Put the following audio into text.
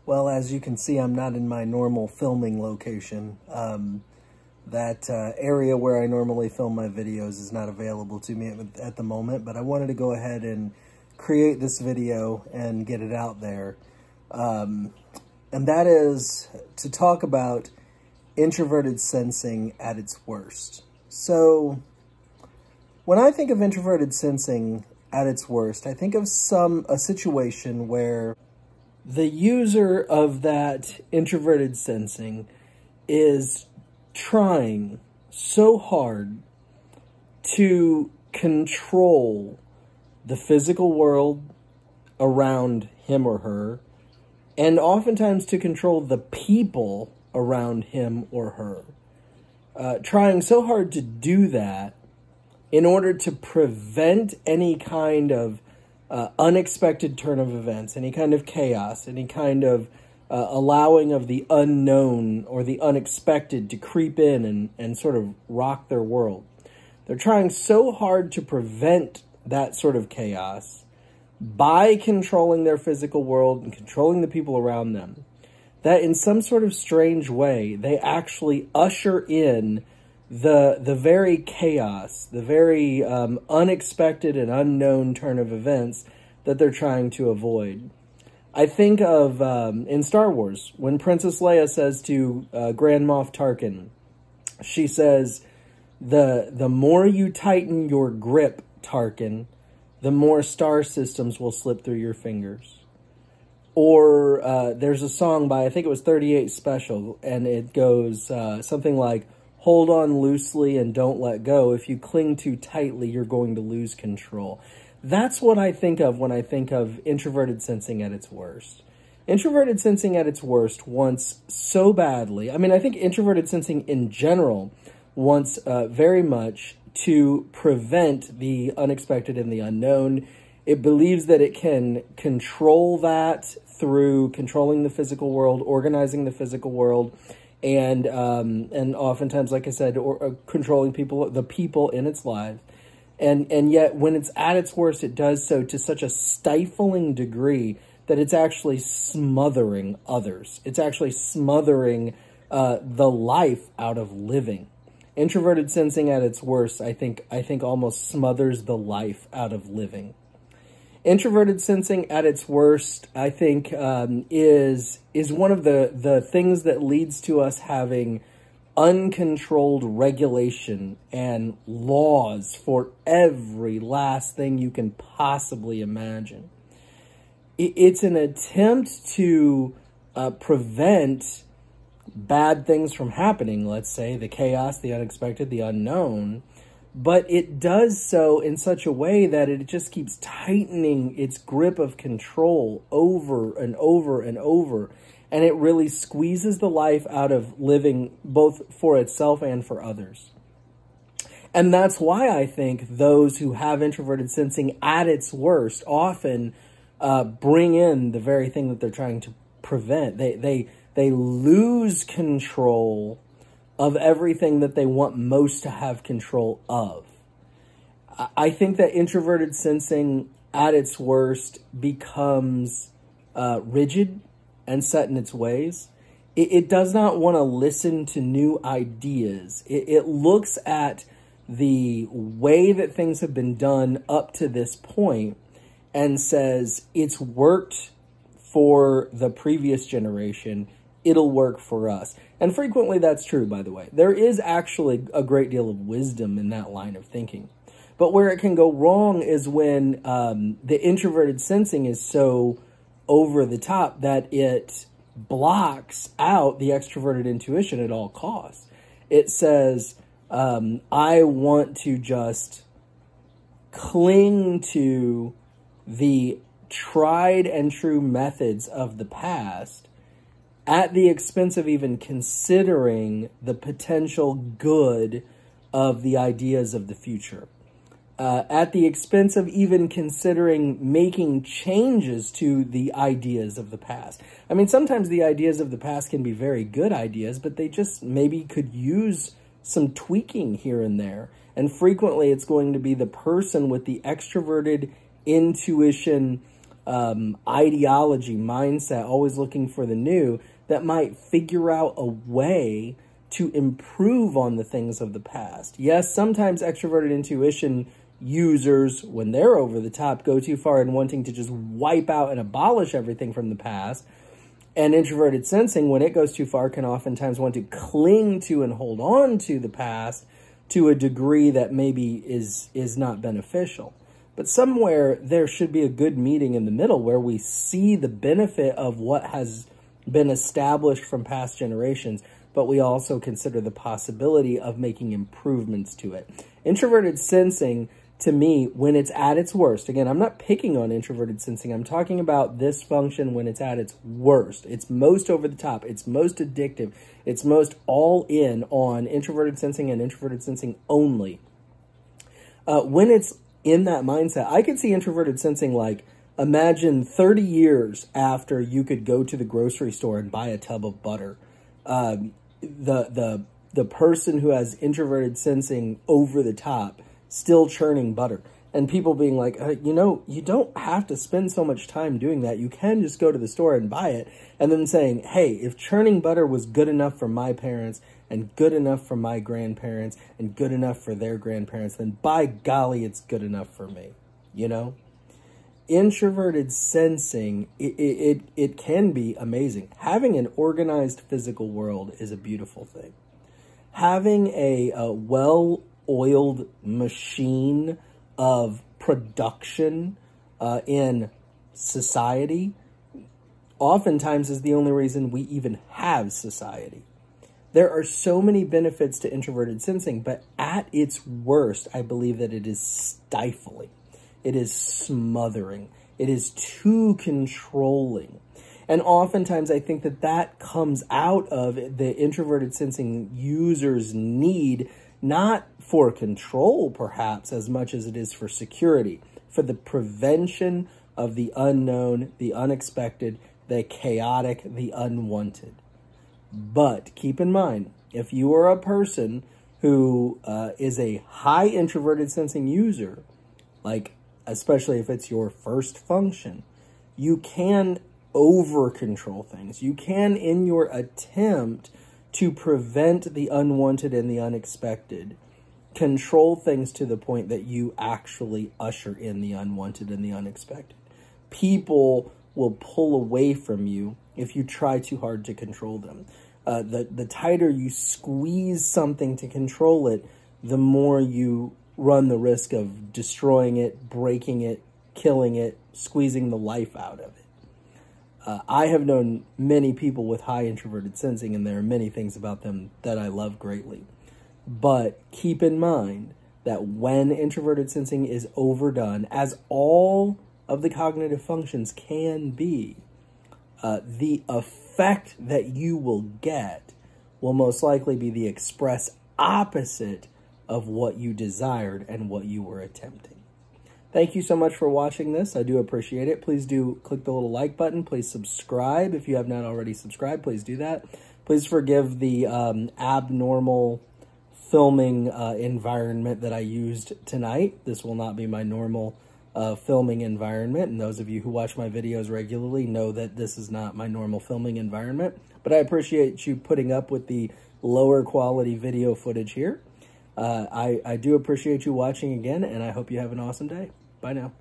Well, as you can see, I'm not in my normal filming location. That area where I normally film my videos is not available to me at the moment, but I wanted to go ahead and create this video and get it out there. And that is to talk about introverted sensing at its worst. So when I think of introverted sensing at its worst, I think of a situation where the user of that introverted sensing is trying so hard to control the physical world around him or her, and oftentimes to control the people around him or her. Trying so hard to do that in order to prevent any kind of unexpected turn of events, any kind of chaos, any kind of allowing of the unknown or the unexpected to creep in and sort of rock their world. They're trying so hard to prevent that sort of chaos by controlling their physical world and controlling the people around them, that in some sort of strange way, they actually usher in the very chaos, the very unexpected and unknown turn of events that they're trying to avoid. I think of, in Star Wars, when Princess Leia says to Grand Moff Tarkin, she says, the more you tighten your grip, Tarkin, the more star systems will slip through your fingers. Or there's a song by, I think it was 38 Special, and it goes something like, hold on loosely and don't let go. If you cling too tightly, you're going to lose control. That's what I think of when I think of introverted sensing at its worst. Introverted sensing at its worst wants so badly, I mean, I think introverted sensing in general wants very much to prevent the unexpected and the unknown. It believes that it can control that through controlling the physical world, organizing the physical world, and oftentimes, like I said, controlling the people in its lives. And yet, when it's at its worst, it does so to such a stifling degree that it's actually smothering others. It's actually smothering the life out of living. Introverted sensing at its worst, I think almost smothers the life out of living. Introverted sensing at its worst, I think, is one of the things that leads to us having uncontrolled regulation and laws for every last thing you can possibly imagine. It's an attempt to prevent bad things from happening, let's say, the chaos, the unexpected, the unknown, but it does so in such a way that it just keeps tightening its grip of control over and over and over, and it really squeezes the life out of living both for itself and for others. And that's why I think those who have introverted sensing at its worst often bring in the very thing that they're trying to prevent. They lose control of everything that they want most to have control of. I think that introverted sensing at its worst becomes rigid and set in its ways. It does not want to listen to new ideas. It looks at the way that things have been done up to this point and says, it's worked for the previous generation, it'll work for us. And frequently that's true, by the way. There is actually a great deal of wisdom in that line of thinking. But where it can go wrong is when the introverted sensing is so over the top that it blocks out the extroverted intuition at all costs. It says, I want to just cling to the tried and true methods of the past at the expense of even considering the potential good of the ideas of the future. At the expense of even considering making changes to the ideas of the past. I mean, sometimes the ideas of the past can be very good ideas, but they just maybe could use some tweaking here and there. And frequently it's going to be the person with the extroverted intuition ideology, mindset, always looking for the new, that might figure out a way to improve on the things of the past. Yes, sometimes extroverted intuition users, when they're over the top, go too far in wanting to just wipe out and abolish everything from the past. And introverted sensing, when it goes too far, can oftentimes want to cling to and hold on to the past to a degree that maybe is not beneficial. But somewhere there should be a good meeting in the middle where we see the benefit of what has been established from past generations, but we also consider the possibility of making improvements to it. Introverted sensing, to me, when it's at its worst, again, I'm not picking on introverted sensing. I'm talking about this function when it's at its worst. It's most over the top. It's most addictive. It's most all in on introverted sensing and introverted sensing only. When it's in that mindset, I could see introverted sensing like, imagine 30 years after you could go to the grocery store and buy a tub of butter. The person who has introverted sensing over the top still churning butter, and people being like, you know, you don't have to spend so much time doing that. You can just go to the store and buy it. And then saying, hey, if churning butter was good enough for my parents and good enough for my grandparents and good enough for their grandparents, then by golly, it's good enough for me, you know? Introverted sensing, it can be amazing. Having an organized physical world is a beautiful thing. Having a well-oiled machine of production in society oftentimes is the only reason we even have society. There are so many benefits to introverted sensing, but at its worst, I believe that it is stifling. It is smothering. It is too controlling. And oftentimes I think that that comes out of the introverted sensing user's need, not for control perhaps as much as it is for security, for the prevention of the unknown, the unexpected, the chaotic, the unwanted. But keep in mind, if you are a person who is a high introverted sensing user, like especially if it's your first function, you can over-control things. You can, in your attempt to prevent the unwanted and the unexpected, control things to the point that you actually usher in the unwanted and the unexpected. People will pull away from you if you try too hard to control them. The tighter you squeeze something to control it, the more you run the risk of destroying it, breaking it, killing it, squeezing the life out of it. I have known many people with high introverted sensing, and there are many things about them that I love greatly. But keep in mind that when introverted sensing is overdone, as all of the cognitive functions can be, the effect that you will get will most likely be the express opposite of what you desired and what you were attempting. Thank you so much for watching this. I do appreciate it. Please do click the little like button. Please subscribe. If you have not already subscribed, please do that. Please forgive the abnormal filming environment that I used tonight. This will not be my normal filming environment, and those of you who watch my videos regularly know that this is not my normal filming environment, but I appreciate you putting up with the lower quality video footage here. I do appreciate you watching again, and I hope you have an awesome day. Bye now.